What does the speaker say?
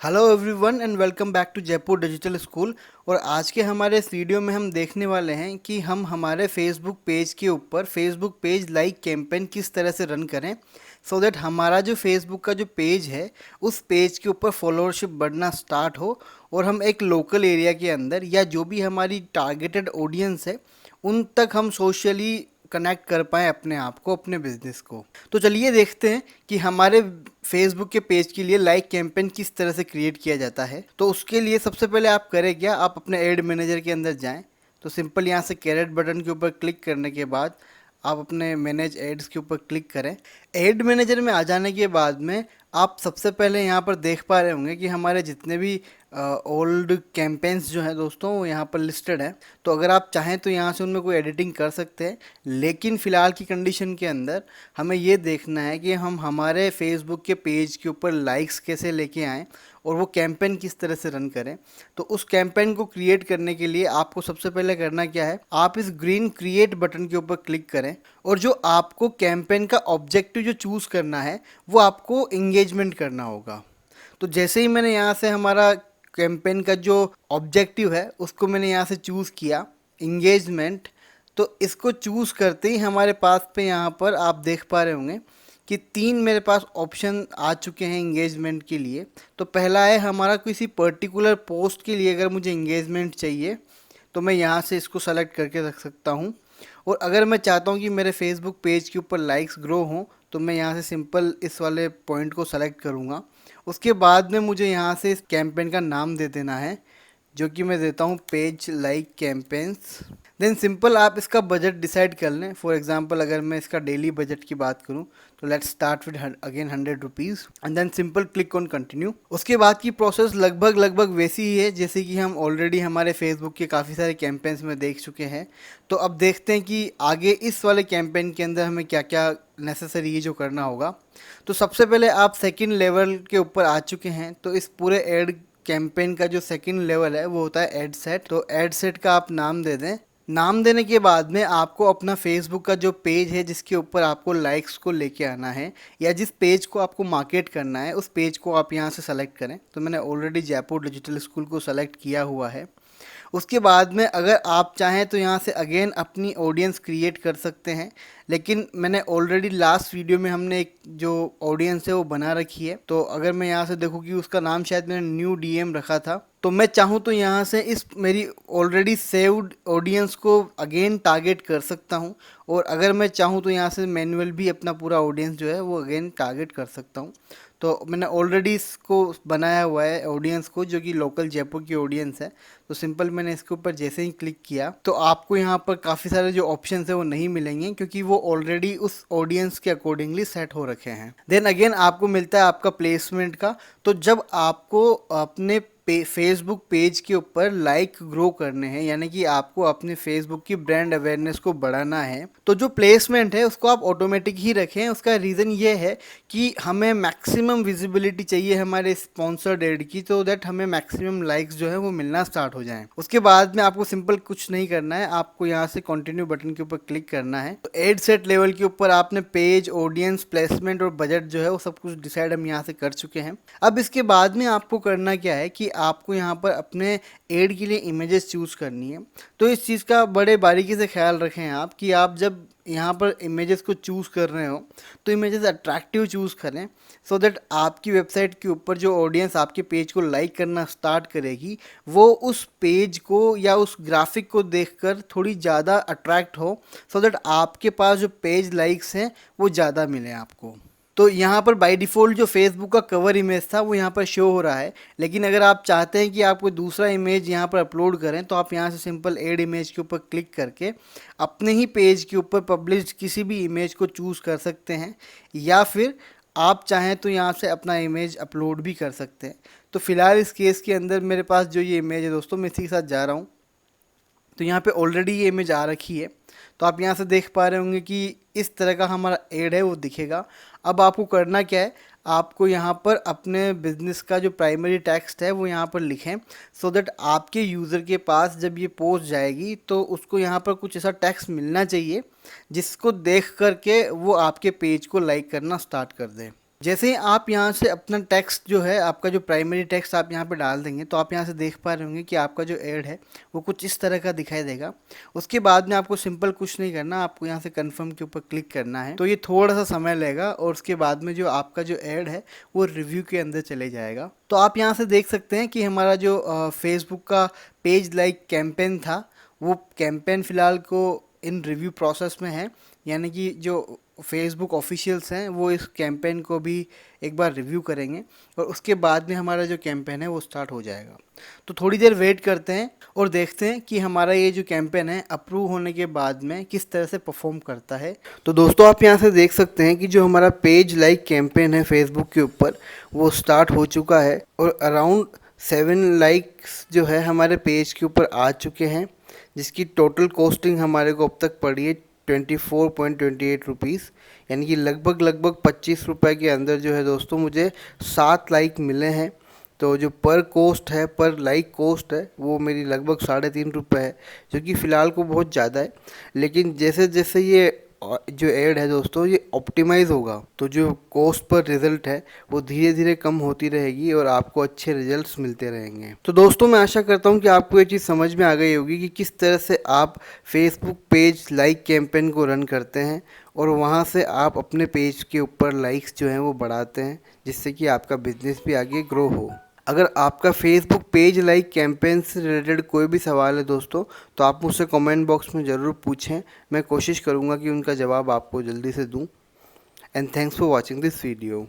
Hello everyone and welcome back to Jaipur digital school. और आज के हमारे इस वीडियो में हम देखने वाले हैं कि हम हमारे फेसबुक पेज के ऊपर फेसबुक पेज लाइक कैंपेन किस तरह से रन करें सो दैट हमारा जो फेसबुक का जो पेज है उस पेज के ऊपर फॉलोअरशिप बढ़ना स्टार्ट हो और हम एक लोकल एरिया के अंदर या जो भी हमारी टारगेटेड ऑडियंस है उन तक हम सोशली कनेक्ट कर पाएँ अपने आप को, अपने बिजनेस को। तो चलिए देखते हैं कि हमारे फेसबुक के पेज के लिए लाइक कैंपेन किस तरह से क्रिएट किया जाता है। तो उसके लिए सबसे पहले आप करें क्या, आप अपने एड मैनेजर के अंदर जाएं। तो सिंपल यहाँ से कैरेट बटन के ऊपर क्लिक करने के बाद आप अपने मैनेज एड्स के ऊपर क्लिक करें। एड मैनेजर में आ जाने के बाद में आप सबसे पहले यहाँ पर देख पा रहे होंगे कि हमारे जितने भी ओल्ड कैंपेन्स जो हैं दोस्तों वो यहाँ पर लिस्टेड हैं। तो अगर आप चाहें तो यहाँ से उनमें कोई एडिटिंग कर सकते हैं, लेकिन फ़िलहाल की कंडीशन के अंदर हमें ये देखना है कि हम हमारे फेसबुक के पेज के ऊपर लाइक्स कैसे लेके आएँ और वो कैंपेन किस तरह से रन करें। तो उस कैंपेन को क्रिएट करने के लिए आपको सबसे पहले करना क्या है, आप इस ग्रीन क्रिएट बटन के ऊपर क्लिक करें और जो आपको कैंपेन का ऑब्जेक्टिव जो चूज़ करना है वो आपको इंगेजमेंट करना होगा। तो जैसे ही मैंने यहाँ से हमारा कैंपेन का जो ऑब्जेक्टिव है उसको मैंने यहाँ से चूज़ किया, इंगेजमेंट। तो इसको चूज़ करते ही हमारे पास पे यहाँ पर आप देख पा रहे होंगे कि 3 मेरे पास ऑप्शन आ चुके हैं इंगेजमेंट के लिए। तो पहला है हमारा किसी पर्टिकुलर पोस्ट के लिए अगर मुझे इंगेजमेंट चाहिए तो मैं यहाँ से इसको सेलेक्ट करके रख सकता हूँ। और अगर मैं चाहता हूँ कि मेरे फेसबुक पेज के ऊपर लाइक्स ग्रो हों तो मैं यहाँ से सिंपल इस वाले पॉइंट को सेलेक्ट करूँगा। उसके बाद में मुझे यहाँ से इस कैंपेन का नाम दे देना है, जो कि मैं देता हूँ page like campaigns. Then simple आप इसका बजट डिसाइड कर लें। फॉर एग्जांपल अगर मैं इसका डेली बजट की बात करूँ तो let's start with again 100 rupees and then simple click on continue. उसके बाद की प्रोसेस लगभग वैसी ही है जैसे कि हम ऑलरेडी हमारे फेसबुक के काफ़ी सारे कैंपेन्स में देख चुके हैं। तो अब देखते हैं कि आगे इस वाले कैंपेन के अंदर हमें क्या क्या नेसेसरी है जो करना होगा। तो सबसे पहले आप सेकेंड लेवल के ऊपर आ चुके हैं। तो इस पूरे एड कैंपेन का जो सेकंड लेवल है वो होता है एड सेट। तो एड सेट का आप नाम दे दें। नाम देने के बाद में आपको अपना फेसबुक का जो पेज है जिसके ऊपर आपको लाइक्स को लेके आना है या जिस पेज को आपको मार्केट करना है उस पेज को आप यहाँ से सेलेक्ट करें। तो मैंने ऑलरेडी जयपुर डिजिटल स्कूल को सेलेक्ट किया हुआ है। उसके बाद में अगर आप चाहें तो यहाँ से अगेन अपनी ऑडियंस क्रिएट कर सकते हैं, लेकिन मैंने ऑलरेडी लास्ट वीडियो में हमने एक जो ऑडियंस है वो बना रखी है। तो अगर मैं यहाँ से देखूँ कि उसका नाम शायद मैंने न्यू डीएम रखा था, तो मैं चाहूँ तो यहाँ से इस मेरी ऑलरेडी सेव्ड ऑडियंस को अगेन टारगेट कर सकता हूँ। और अगर मैं चाहूँ तो यहाँ से मैनुअल भी अपना पूरा ऑडियंस जो है वो अगेन टारगेट कर सकता हूँ। तो मैंने ऑलरेडी इसको बनाया हुआ है ऑडियंस को, जो कि लोकल जयपुर की ऑडियंस है। तो सिंपल मैंने इसके ऊपर जैसे ही क्लिक किया तो आपको यहाँ पर काफ़ी सारे जो ऑप्शन है वो नहीं मिलेंगे, क्योंकि वो ऑलरेडी उस ऑडियंस के अकॉर्डिंगली सेट हो रखे हैं। देन अगेन आपको मिलता है आपका प्लेसमेंट का। तो जब आपको अपने फेसबुक पेज के ऊपर लाइक ग्रो करने हैं, यानी कि आपको अपने फेसबुक की ब्रांड अवेयरनेस को बढ़ाना है, तो जो प्लेसमेंट है उसको आप ऑटोमेटिक ही रखें। उसका रीज़न ये है कि हमें मैक्सिमम विजिबिलिटी चाहिए हमारे स्पॉन्सर्ड एड की, तो दैट हमें मैक्सिमम लाइक्स जो है वो मिलना स्टार्ट हो जाएं। उसके बाद में आपको सिंपल कुछ नहीं करना है, आपको यहाँ से कंटिन्यू बटन के ऊपर क्लिक करना है। तो एड सेट लेवल के ऊपर आपने पेज, ऑडियंस, प्लेसमेंट और बजट जो है वो सब कुछ डिसाइड हम यहाँ से कर चुके हैं। अब इसके बाद में आपको करना क्या है कि आपको यहाँ पर अपने एड के लिए इमेजेस चूज़ करनी है। तो इस चीज़ का बड़े बारीकी से ख्याल रखें आप कि आप जब यहाँ पर इमेजेस को चूज़ कर रहे हो तो इमेजेस अट्रैक्टिव चूज़ करें, सो दैट आपकी वेबसाइट के ऊपर जो ऑडियंस आपके पेज को लाइक करना स्टार्ट करेगी वो उस पेज को या उस ग्राफिक को देखकर थोड़ी ज़्यादा अट्रैक्ट हो, सो दैट आपके पास जो पेज लाइक्स हैं वो ज़्यादा मिले आपको। तो यहाँ पर बाय डिफ़ॉल्ट जो फेसबुक का कवर इमेज था वो यहाँ पर शो हो रहा है, लेकिन अगर आप चाहते हैं कि आप कोई दूसरा इमेज यहाँ पर अपलोड करें तो आप यहाँ से सिंपल ऐड इमेज के ऊपर क्लिक करके अपने ही पेज के ऊपर पब्लिश किसी भी इमेज को चूज़ कर सकते हैं, या फिर आप चाहें तो यहाँ से अपना इमेज अपलोड भी कर सकते हैं। तो फिलहाल इस केस के अंदर मेरे पास जो ये इमेज है दोस्तों, मैं इसी के साथ जा रहा हूँ। तो यहाँ पे ऑलरेडी ये इमेज आ रखी है। तो आप यहाँ से देख पा रहे होंगे कि इस तरह का हमारा एड है वो दिखेगा। अब आपको करना क्या है, आपको यहाँ पर अपने बिजनेस का जो प्राइमरी टेक्स्ट है वो यहाँ पर लिखें, सो दैट आपके यूज़र के पास जब ये पोस्ट जाएगी तो उसको यहाँ पर कुछ ऐसा टेक्स्ट मिलना चाहिए जिसको देख करके वो आपके पेज को लाइक करना स्टार्ट कर दे। जैसे ही आप यहाँ से अपना टेक्स्ट जो है, आपका जो प्राइमरी टेक्स्ट आप यहाँ पे डाल देंगे, तो आप यहाँ से देख पा रहे होंगे कि आपका जो ऐड है वो कुछ इस तरह का दिखाई देगा। उसके बाद में आपको सिंपल कुछ नहीं करना, आपको यहाँ से कन्फर्म के ऊपर क्लिक करना है। तो ये थोड़ा सा समय लेगा और उसके बाद में जो आपका जो ऐड है वो रिव्यू के अंदर चले जाएगा। तो आप यहाँ से देख सकते हैं कि हमारा जो फेसबुक का पेज लाइक कैंपेन था, वो कैंपेन फ़िलहाल को इन रिव्यू प्रोसेस में है, यानी कि जो फेसबुक ऑफिशियल्स हैं वो इस कैंपेन को भी एक बार रिव्यू करेंगे और उसके बाद में हमारा जो कैंपेन है वो स्टार्ट हो जाएगा। तो थोड़ी देर वेट करते हैं और देखते हैं कि हमारा ये जो कैंपेन है अप्रूव होने के बाद में किस तरह से परफॉर्म करता है। तो दोस्तों आप यहाँ से देख सकते हैं कि जो हमारा पेज लाइक कैंपेन है फेसबुक के ऊपर वो स्टार्ट हो चुका है और अराउंड 7 लाइक्स जो है हमारे पेज के ऊपर आ चुके हैं, जिसकी टोटल कॉस्टिंग हमारे को अब तक पड़ी है 24.28 रुपीज़, यानी कि लगभग 25 रुपये के अंदर जो है दोस्तों मुझे 7 लाइक मिले हैं। तो जो पर लाइक कॉस्ट है वो मेरी लगभग 3.5 रुपये है, जो कि फ़िलहाल को बहुत ज़्यादा है। लेकिन जैसे जैसे ये जो ऐड है दोस्तों ये ऑप्टिमाइज़ होगा तो जो कॉस्ट पर रिज़ल्ट है वो धीरे धीरे कम होती रहेगी और आपको अच्छे रिजल्ट्स मिलते रहेंगे। तो दोस्तों मैं आशा करता हूँ कि आपको ये चीज़ समझ में आ गई होगी कि किस तरह से आप फेसबुक पेज लाइक कैंपेन को रन करते हैं और वहाँ से आप अपने पेज के ऊपर लाइक्स जो हैं वो बढ़ाते हैं, जिससे कि आपका बिजनेस भी आगे ग्रो हो। अगर आपका फेसबुक पेज लाइक कैंपेन से रिलेटेड कोई भी सवाल है दोस्तों, तो आप मुझसे कमेंट बॉक्स में ज़रूर पूछें, मैं कोशिश करूँगा कि उनका जवाब आपको जल्दी से दूँ। And thanks for watching this video.